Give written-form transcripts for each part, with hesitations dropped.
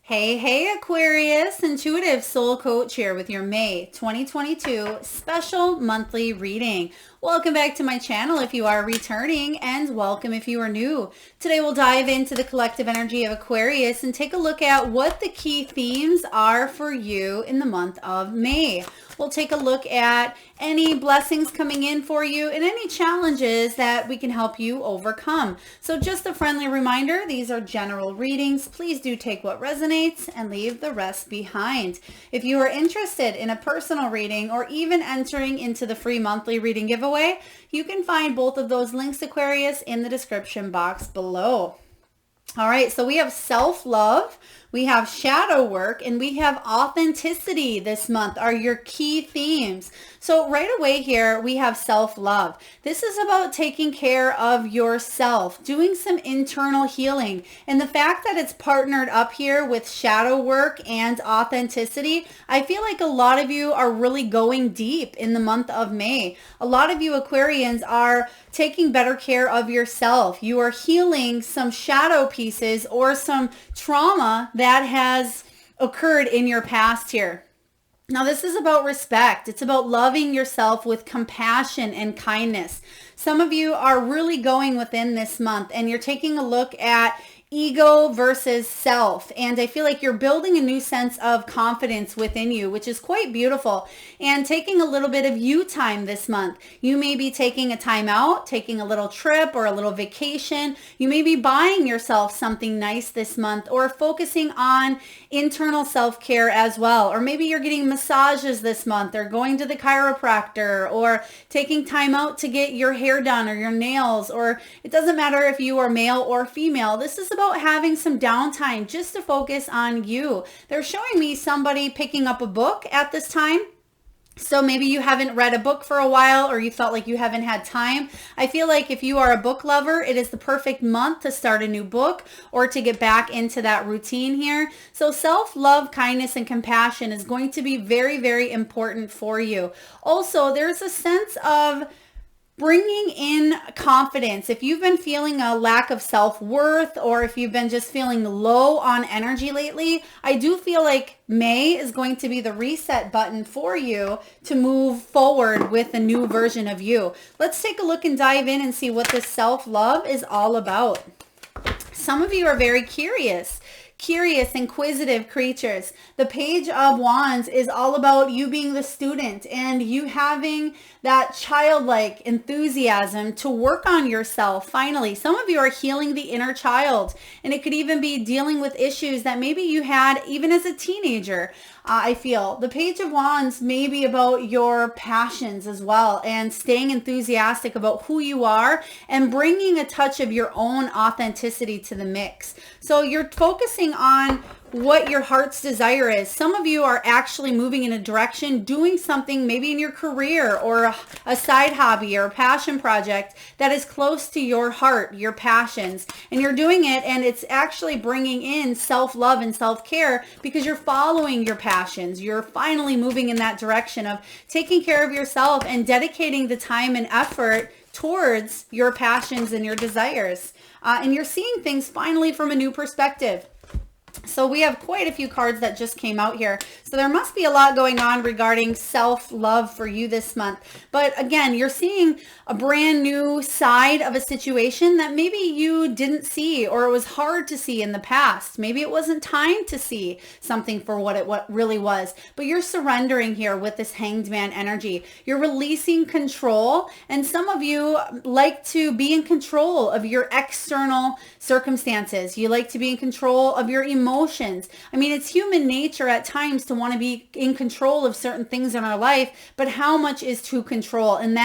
Hey, Aquarius, Intuitive Soul Coach here with your May 2022 special monthly reading. Welcome back to my channel if you are returning, and welcome if you are new. Today we'll dive into the collective energy of Aquarius and take a look at what the key themes are for you in the month of May. We'll take a look at any blessings coming in for you and any challenges that we can help you overcome. So just a friendly reminder, these are general readings. Please do take what resonates and leave the rest behind. If you are interested in a personal reading or even entering into the free monthly reading giveaway, you can find both of those links, Aquarius, in the description box below. All right, so we have self-love, we have shadow work, and we have authenticity this month are your key themes. So right away here, we have self-love. This is about taking care of yourself, doing some internal healing. And the fact that it's partnered up here with shadow work and authenticity, I feel like a lot of you are really going deep in the month of May. A lot of you Aquarians are taking better care of yourself. You are healing some shadow pieces or some trauma that has occurred in your past here. Now, this is about respect. It's about loving yourself with compassion and kindness. Some of you are really going within this month and you're taking a look at ego versus self. And I feel like you're building a new sense of confidence within you, which is quite beautiful. And taking a little bit of you time this month. You may be taking a time out, taking a little trip or a little vacation. You may be buying yourself something nice this month or focusing on internal self-care as well. Or maybe you're getting massages this month or going to the chiropractor or taking time out to get your hair done or your nails, or it doesn't matter if you are male or female. This is about having some downtime just to focus on you. They're showing me somebody picking up a book at this time. So maybe you haven't read a book for a while or you felt like you haven't had time. I feel like if you are a book lover, it is the perfect month to start a new book or to get back into that routine here. So self-love, kindness, and compassion is going to be very, very important for you. Also, there's a sense of bringing in confidence. If you've been feeling a lack of self-worth or if you've been just feeling low on energy lately, I do feel like May is going to be the reset button for you to move forward with a new version of you. Let's take a look and dive in and see what this self-love is all about. Some of you are very curious, inquisitive creatures. The Page of Wands is all about you being the student and you having that childlike enthusiasm to work on yourself. Finally, some of you are healing the inner child, and it could even be dealing with issues that maybe you had even as a teenager. I feel the Page of Wands may be about your passions as well and staying enthusiastic about who you are and bringing a touch of your own authenticity to the mix. So you're focusing on what your heart's desire is. Some of you are actually moving in a direction, doing something maybe in your career or a side hobby or a passion project that is close to your heart, your passions, and you're doing it and it's actually bringing in self-love and self-care because you're following your passions. You're finally moving in that direction of taking care of yourself and dedicating the time and effort towards your passions and your desires. And you're seeing things finally from a new perspective. So we have quite a few cards that just came out here. So there must be a lot going on regarding self-love for you this month. But again, you're seeing a brand new side of a situation that maybe you didn't see or it was hard to see in the past. Maybe it wasn't time to see something for what it really was. But you're surrendering here with this Hanged Man energy. You're releasing control. And some of you like to be in control of your external circumstances. You like to be in control of your emotions. I mean, it's human nature at times to want to be in control of certain things in our life, but how much is too controlling? And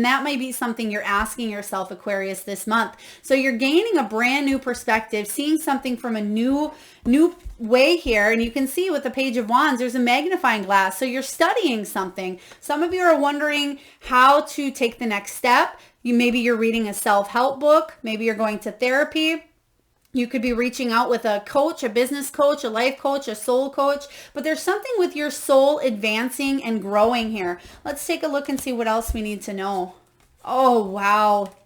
that might be something you're asking yourself, Aquarius, this month. So you're gaining a brand new perspective, seeing something from a new way here. And you can see with the Page of Wands, there's a magnifying glass. So you're studying something. Some of you are wondering how to take the next step. Maybe you're reading a self-help book. Maybe you're going to therapy. You could be reaching out with a coach, a business coach, a life coach, a soul coach, but there's something with your soul advancing and growing here. Let's take a look and see what else we need to know. Oh,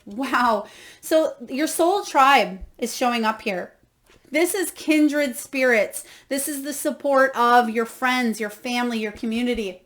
wow. So your soul tribe is showing up here. This is kindred spirits. This is the support of your friends, your family, your community.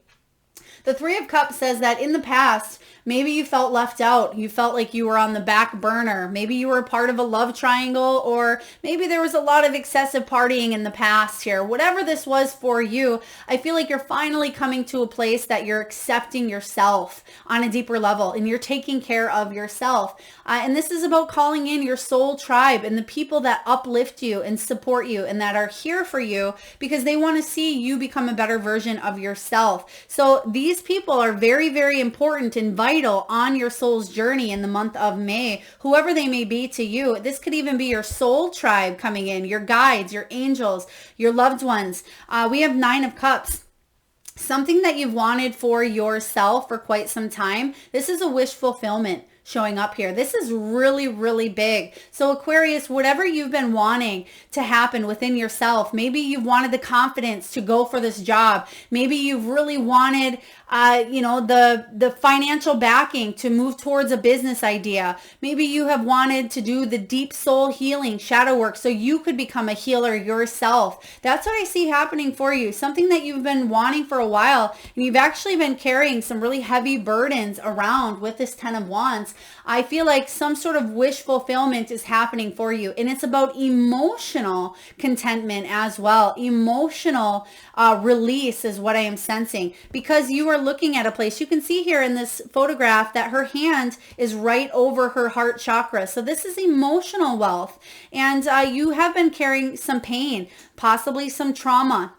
The Three of Cups says that in the past, maybe you felt left out. You felt like you were on the back burner. Maybe you were a part of a love triangle, or maybe there was a lot of excessive partying in the past here. Whatever this was for you, I feel like you're finally coming to a place that you're accepting yourself on a deeper level and you're taking care of yourself. And this is about calling in your soul tribe and the people that uplift you and support you and that are here for you because they want to see you become a better version of yourself. So these people are very, very important and vital on your soul's journey in the month of May, whoever they may be to you. This could even be your soul tribe coming in, your guides, your angels, your loved ones. We have Nine of Cups. Something that you've wanted for yourself for quite some time. This is a wish fulfillment showing up here. This is really, really big. So Aquarius, whatever you've been wanting to happen within yourself, maybe you've wanted the confidence to go for this job. Maybe you've really wanted, the financial backing to move towards a business idea. Maybe you have wanted to do the deep soul healing, shadow work, so you could become a healer yourself. That's what I see happening for you. Something that you've been wanting for a while, and you've actually been carrying some really heavy burdens around with this Ten of Wands. I feel like some sort of wish fulfillment is happening for you, and it's about emotional contentment as well. Emotional release is what I am sensing, because you are looking at a place. You can see here in this photograph that her hand is right over her heart chakra. So this is emotional wealth, and you have been carrying some pain, possibly some trauma,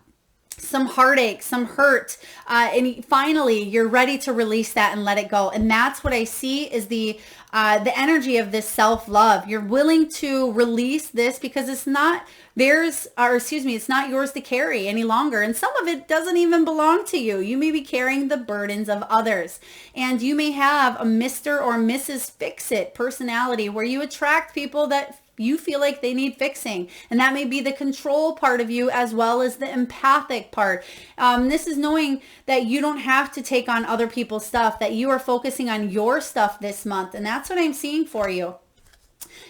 some heartache, some hurt, and finally you're ready to release that and let it go. And that's what I see is the energy of this self-love. You're willing to release this because it's not it's not yours to carry any longer. And some of it doesn't even belong to you. You may be carrying the burdens of others, and you may have a Mr. or Mrs. Fix-It personality where you attract people that you feel like they need fixing. And that may be the control part of you as well as the empathic part. This is knowing that you don't have to take on other people's stuff, that you are focusing on your stuff this month. And that's what I'm seeing for you.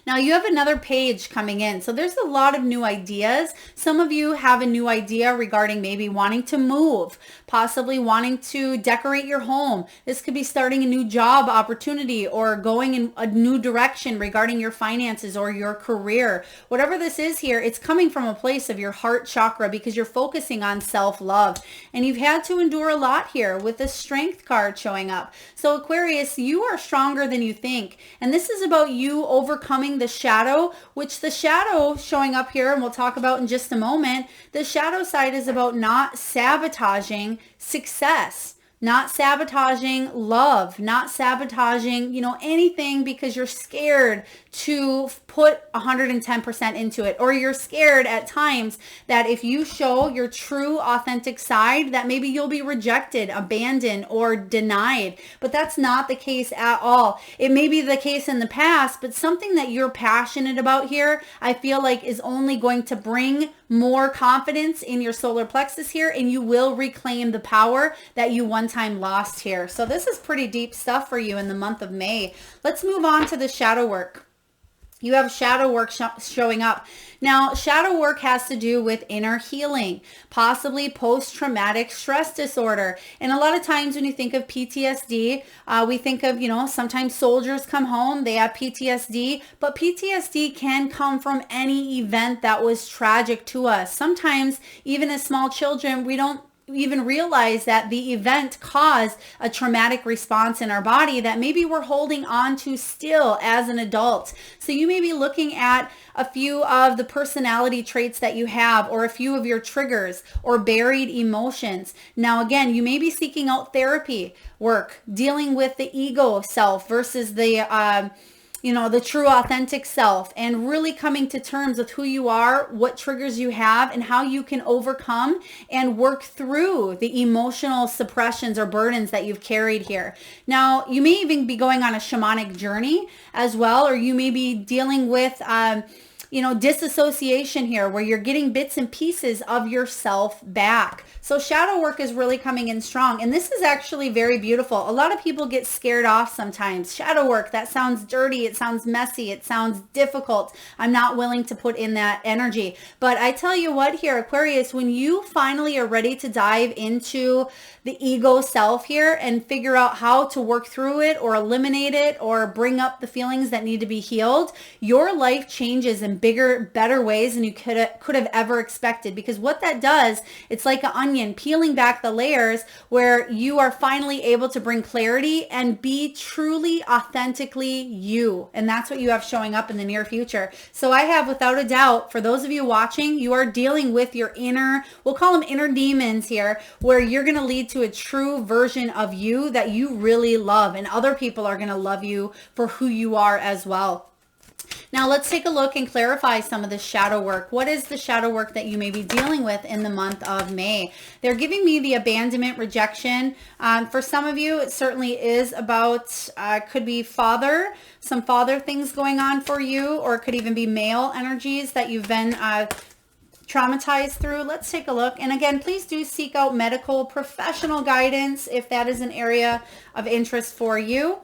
Now you have another page coming in. So there's a lot of new ideas. Some of you have a new idea regarding maybe wanting to move, possibly wanting to decorate your home. This could be starting a new job opportunity or going in a new direction regarding your finances or your career. Whatever this is here, it's coming from a place of your heart chakra because you're focusing on self-love. And you've had to endure a lot here with the Strength card showing up. So Aquarius, you are stronger than you think. And this is about you overcoming the shadow, which the shadow showing up here, and we'll talk about in just a moment, the shadow side is about not sabotaging success, not sabotaging love, not sabotaging, anything because you're scared to put 110% into it, or you're scared at times that if you show your true authentic side that maybe you'll be rejected, abandoned, or denied. But that's not the case at all. It may be the case in the past, but something that you're passionate about here, I feel like is only going to bring more confidence in your solar plexus here, and you will reclaim the power that you one time lost here. So this is pretty deep stuff for you in the month of May. Let's move on to the shadow work. You have shadow work showing up. Now, shadow work has to do with inner healing, possibly post-traumatic stress disorder. And a lot of times when you think of PTSD, we think of, sometimes soldiers come home, they have PTSD, but PTSD can come from any event that was tragic to us. Sometimes, even as small children, we don't even realize that the event caused a traumatic response in our body that maybe we're holding on to still as an adult. So you may be looking at a few of the personality traits that you have, or a few of your triggers or buried emotions. Now, again, you may be seeking out therapy work, dealing with the ego self versus the true authentic self, and really coming to terms with who you are, what triggers you have, and how you can overcome and work through the emotional suppressions or burdens that you've carried here. Now, you may even be going on a shamanic journey as well, or you may be dealing with disassociation here where you're getting bits and pieces of yourself back. So shadow work is really coming in strong. And this is actually very beautiful. A lot of people get scared off sometimes. Shadow work, that sounds dirty. It sounds messy. It sounds difficult. I'm not willing to put in that energy. But I tell you what here, Aquarius, when you finally are ready to dive into the ego self here and figure out how to work through it or eliminate it or bring up the feelings that need to be healed, your life changes in bigger, better ways than you could have ever expected. Because what that does, it's like an onion peeling back the layers where you are finally able to bring clarity and be truly, authentically you. And that's what you have showing up in the near future. So I have, without a doubt, for those of you watching, you are dealing with your inner, we'll call them inner demons here, where you're going to lead to a true version of you that you really love. And other people are going to love you for who you are as well. Now let's take a look and clarify some of the shadow work. What is the shadow work that you may be dealing with in the month of May? They're giving me the abandonment, rejection. For some of you, it certainly is about, could be father, some father things going on for you, or it could even be male energies that you've been traumatized through. Let's take a look. And again, please do seek out medical professional guidance if that is an area of interest for you.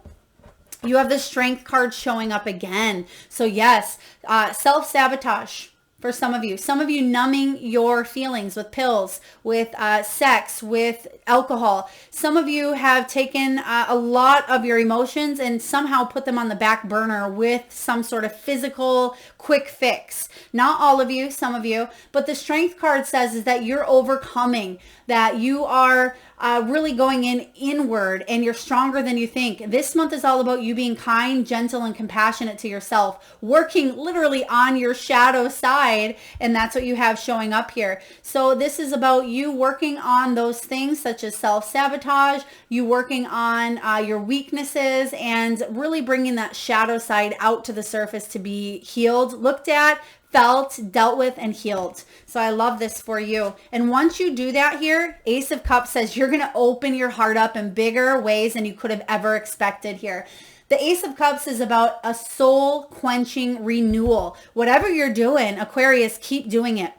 You have the Strength card showing up again. So yes, self-sabotage for some of you numbing your feelings with pills, with sex, with alcohol. Some of you have taken a lot of your emotions and somehow put them on the back burner with some sort of physical quick fix. Not all of you, some of you, but the Strength card says is that you're overcoming, that you are really going inward and you're stronger than you think. This month is all about you being kind, gentle, and compassionate to yourself, working literally on your shadow side. And that's what you have showing up here. So this is about you working on those things such as self-sabotage, you working on your weaknesses, and really bringing that shadow side out to the surface to be healed, looked at, felt, dealt with, and healed. So I love this for you. And once you do that here, Ace of Cups says you're going to open your heart up in bigger ways than you could have ever expected here. The Ace of Cups is about a soul quenching renewal. Whatever you're doing, Aquarius, keep doing it.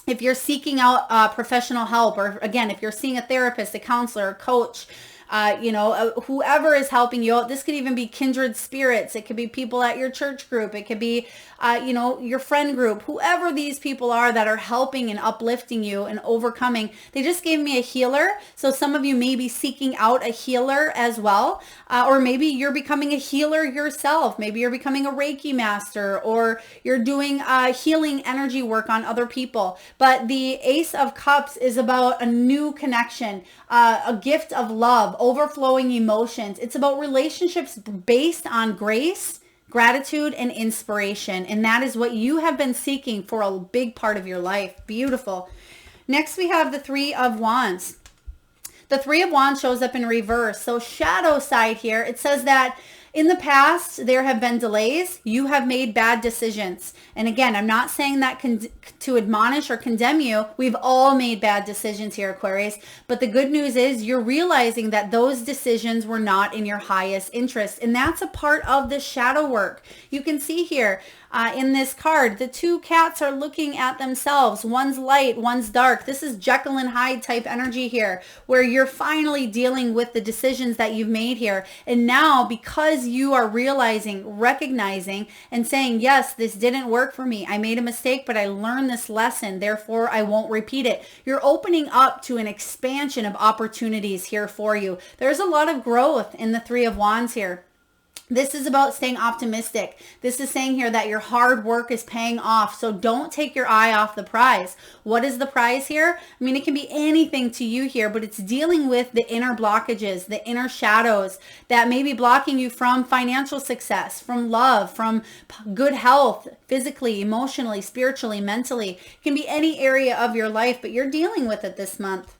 If you're seeking out professional help, or again, if you're seeing a therapist, a counselor, a coach, whoever is helping you out. This could even be kindred spirits. It could be people at your church group. It could be, your friend group, whoever these people are that are helping and uplifting you and overcoming. They just gave me a healer. So some of you may be seeking out a healer as well. Or maybe you're becoming a healer yourself. Maybe you're becoming a Reiki master, or you're doing healing energy work on other people. But the Ace of Cups is about a new connection, a gift of love, overflowing emotions. It's about relationships based on grace, gratitude, and inspiration. And that is what you have been seeking for a big part of your life. Beautiful. Next, we have the Three of Wands. The Three of Wands shows up in reverse. So shadow side here, it says that in the past, there have been delays. You have made bad decisions. And again, I'm not saying that to admonish or condemn you. We've all made bad decisions here, Aquarius. But the good news is you're realizing that those decisions were not in your highest interest. And that's a part of the shadow work. You can see here in this card, the two cats are looking at themselves. One's light, one's dark. This is Jekyll and Hyde type energy here, where you're finally dealing with the decisions that you've made here. And now, because you are realizing, recognizing, and saying, yes, this didn't work for me. I made a mistake, but I learned this lesson. Therefore, I won't repeat it. You're opening up to an expansion of opportunities here for you. There's a lot of growth in the Three of Wands here. This is about staying optimistic. This is saying here that your hard work is paying off. So don't take your eye off the prize. What is the prize here? I mean, it can be anything to you here, but it's dealing with the inner blockages, the inner shadows that may be blocking you from financial success, from love, from good health, physically, emotionally, spiritually, mentally. It can be any area of your life, but you're dealing with it this month.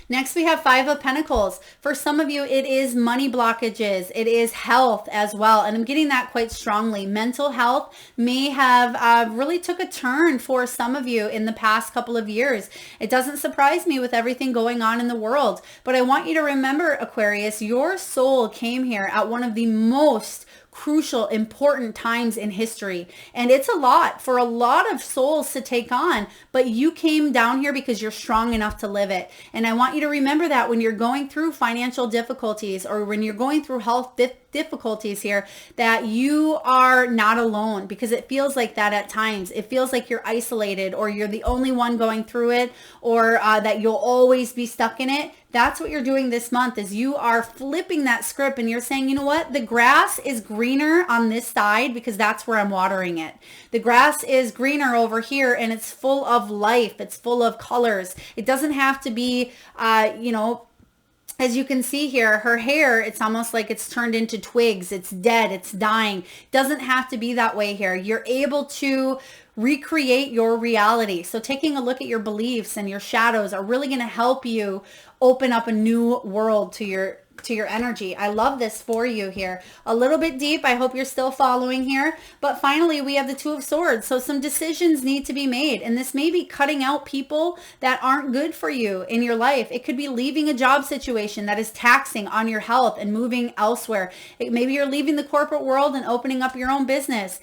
Next, we have Five of Pentacles. For some of you, it is money blockages. It is health as well. And I'm getting that quite strongly. Mental health may have really took a turn for some of you in the past couple of years. It doesn't surprise me with everything going on in the world. But I want you to remember, Aquarius, your soul came here at one of the most crucial, important times in history. And it's a lot for a lot of souls to take on, but you came down here because you're strong enough to live it. And I want you to remember that when you're going through financial difficulties or when you're going through health difficulties here, that you are not alone, because it feels like that at times. It feels like you're isolated or you're the only one going through it, or that you'll always be stuck in it. That's what you're doing this month, is you are flipping that script and you're saying, you know what? The grass is greener on this side because that's where I'm watering it. The grass is greener over here and it's full of life. It's full of colors. It doesn't have to be, as you can see here, her hair, it's almost like it's turned into twigs. It's dead. It's dying. It doesn't have to be that way here. You're able to recreate your reality. So taking a look at your beliefs and your shadows are really going to help you open up a new world to your energy. I love this for you here. A little bit deep. I hope you're still following here. But finally, we have the Two of Swords. So some decisions need to be made. And this may be cutting out people that aren't good for you in your life. It could be leaving a job situation that is taxing on your health and moving elsewhere. Maybe you're leaving the corporate world and opening up your own business.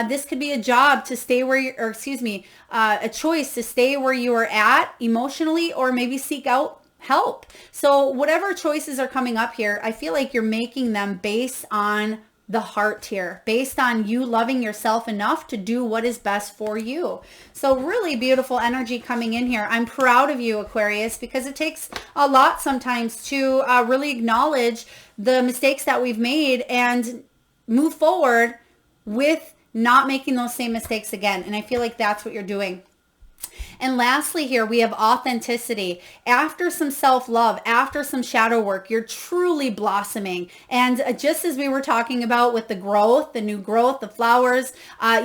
This could be a job to stay where you, a choice to stay where you are at emotionally, or maybe seek out help. So whatever choices are coming up here, I feel like you're making them based on the heart here, based on you loving yourself enough to do what is best for you. So really beautiful energy coming in here. I'm proud of you, Aquarius, because it takes a lot sometimes to really acknowledge the mistakes that we've made and move forward with not making those same mistakes again. And I feel like that's what you're doing. And lastly here, we have authenticity. After some self-love, after some shadow work, you're truly blossoming. And just as we were talking about with the growth, the new growth, the flowers,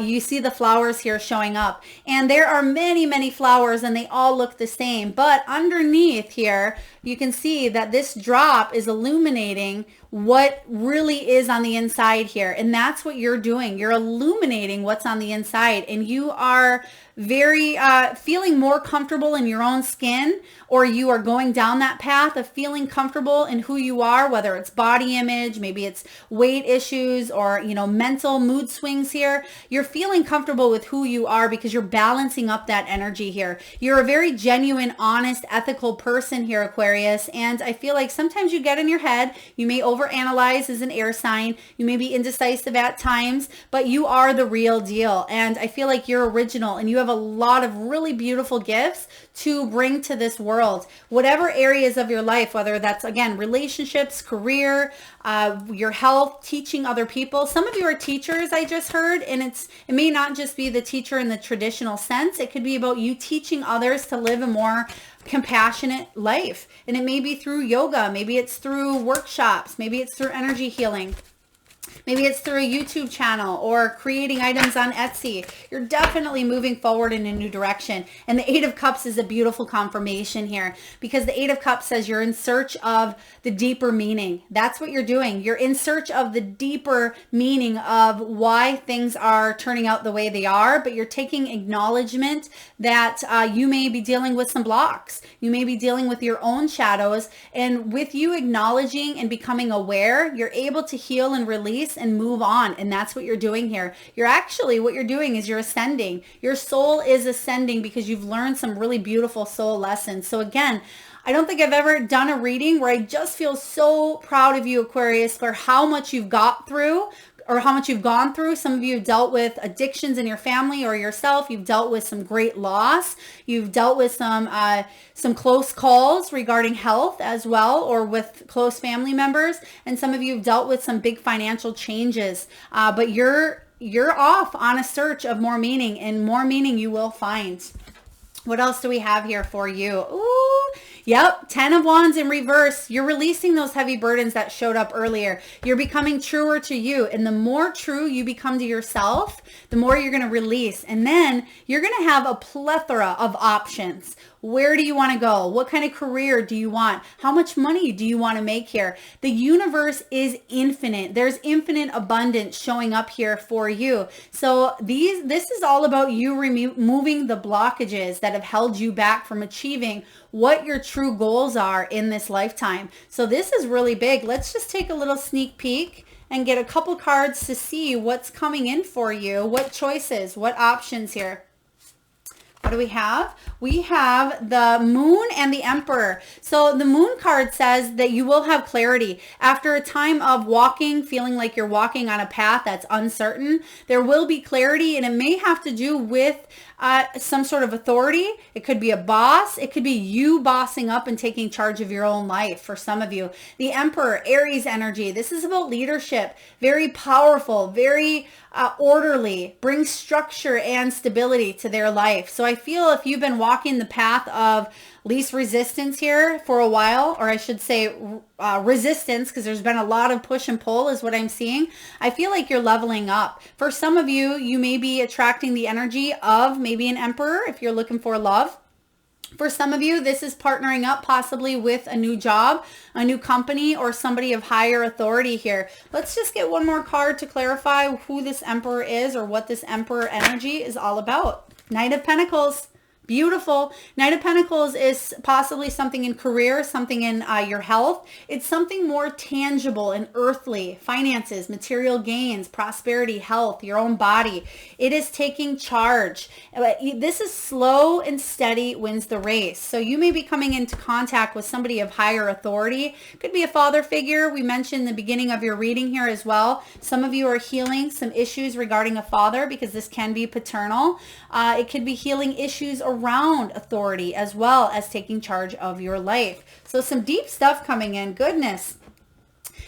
you see the flowers here showing up. And there are many, many flowers and they all look the same. But underneath here, you can see that this drop is illuminating what really is on the inside here. And that's what you're doing. You're illuminating what's on the inside, and you are very feeling more comfortable in your own skin, or you are going down that path of feeling comfortable in who you are, whether it's body image, maybe it's weight issues, or mental mood swings here. You're feeling comfortable with who you are because you're balancing up that energy here. You're a very genuine, honest, ethical person here, Aquarius, and I feel like sometimes you get in your head. You may overanalyze as an air sign. You may be indecisive at times, but you are the real deal, and I feel like you're original, and you have a lot of really beautiful gifts to bring to this world. Whatever areas of your life, whether that's, again, relationships, career, your health, teaching other people. Some of you are teachers, I just heard, and it may not just be the teacher in the traditional sense. It could be about you teaching others to live a more compassionate life. And it may be through yoga. Maybe it's through workshops. Maybe it's through energy healing. Maybe it's through a YouTube channel or creating items on Etsy. You're definitely moving forward in a new direction. And the Eight of Cups is a beautiful confirmation here, because the Eight of Cups says you're in search of the deeper meaning. That's what you're doing. You're in search of the deeper meaning of why things are turning out the way they are, but you're taking acknowledgement that you may be dealing with some blocks. You may be dealing with your own shadows. And with you acknowledging and becoming aware, you're able to heal and release and move on. And that's what you're doing here. What you're doing is you're ascending. Your soul is ascending because you've learned some really beautiful soul lessons. So again, I don't think I've ever done a reading where I just feel so proud of you, Aquarius, for how much you've got through, or how much you've gone through. Some of you have dealt with addictions in your family or yourself. You've dealt with some great loss. You've dealt with some close calls regarding health as well, or with close family members. And some of you have dealt with some big financial changes. But you're off on a search of more meaning, and more meaning you will find. What else do we have here for you? Ooh, yep, 10 of Wands in reverse. You're releasing those heavy burdens that showed up earlier. You're becoming truer to you. And the more true you become to yourself, the more you're going to release. And then you're going to have a plethora of options. Where do you want to go? What kind of career do you want? How much money do you want to make here? The universe is infinite. There's infinite abundance showing up here for you. So this is all about you removing the blockages that have held you back from achieving what your true goals are in this lifetime. So this is really big. Let's just take a little sneak peek and get a couple cards to see what's coming in for you, what choices, what options here. What do we have? We have the Moon and the Emperor. So the Moon card says that you will have clarity. After a time of walking, feeling like you're walking on a path that's uncertain, there will be clarity, and it may have to do with some sort of authority. It could be a boss. It could be you bossing up and taking charge of your own life for some of you. The Emperor, Aries energy. This is about leadership. Very powerful, very orderly, brings structure and stability to their life. So I feel if you've been walking the path of least resistance here for a while, or I should say resistance, because there's been a lot of push and pull is what I'm seeing. I feel like you're leveling up. For some of you, you may be attracting the energy of maybe an Emperor if you're looking for love. For some of you, this is partnering up possibly with a new job, a new company, or somebody of higher authority here. Let's just get one more card to clarify who this Emperor is or what this Emperor energy is all about. Knight of Pentacles. Beautiful. Knight of Pentacles is possibly something in career, something in your health. It's something more tangible and earthly. Finances, material gains, prosperity, health, your own body. It is taking charge. This is slow and steady wins the race. So you may be coming into contact with somebody of higher authority. Could be a father figure. We mentioned in the beginning of your reading here as well. Some of you are healing some issues regarding a father because this can be paternal. It could be healing issues around authority as well as taking charge of your life. So some deep stuff coming in. Goodness.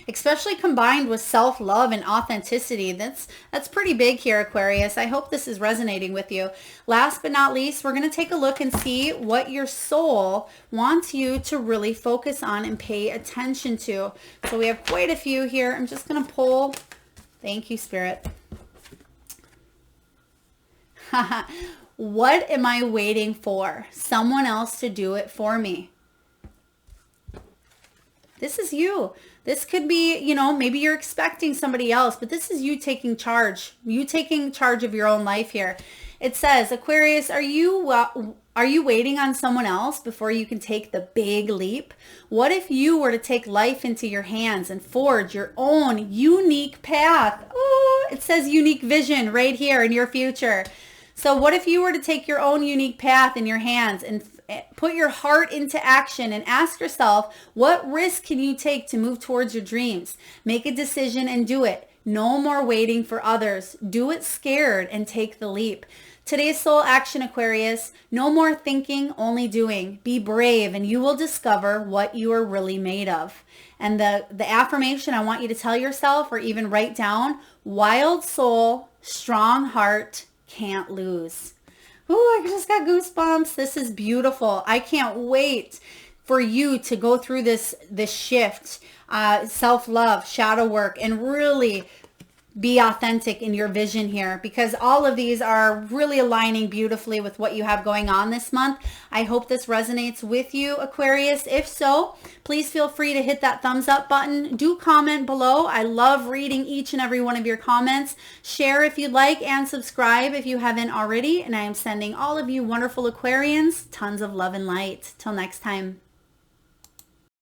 Especially combined with self-love and authenticity. That's pretty big here, Aquarius. I hope this is resonating with you. Last but not least, we're going to take a look and see what your soul wants you to really focus on and pay attention to. So we have quite a few here. I'm just going to pull. Thank you, Spirit. What am I waiting for? Someone else to do it for me. This is you. This could be, maybe you're expecting somebody else, but this is you taking charge. You taking charge of your own life here. It says, Aquarius, are you waiting on someone else before you can take the big leap? What if you were to take life into your hands and forge your own unique path? Oh, it says unique vision right here in your future. So what if you were to take your own unique path in your hands and put your heart into action and ask yourself, what risk can you take to move towards your dreams? Make a decision and do it. No more waiting for others. Do it scared and take the leap. Today's soul action, Aquarius. No more thinking, only doing. Be brave and you will discover what you are really made of. And the affirmation I want you to tell yourself or even write down, wild soul, strong heart, can't lose. Oh, I just got goosebumps. This is beautiful. I can't wait for you to go through this shift, self-love, shadow work, and really be authentic in your vision here, because all of these are really aligning beautifully with what you have going on this month. I hope this resonates with you, Aquarius. If so, please feel free to hit that thumbs up button. Do comment below. I love reading each and every one of your comments. Share if you'd like and subscribe if you haven't already. And I am sending all of you wonderful Aquarians tons of love and light. Till next time.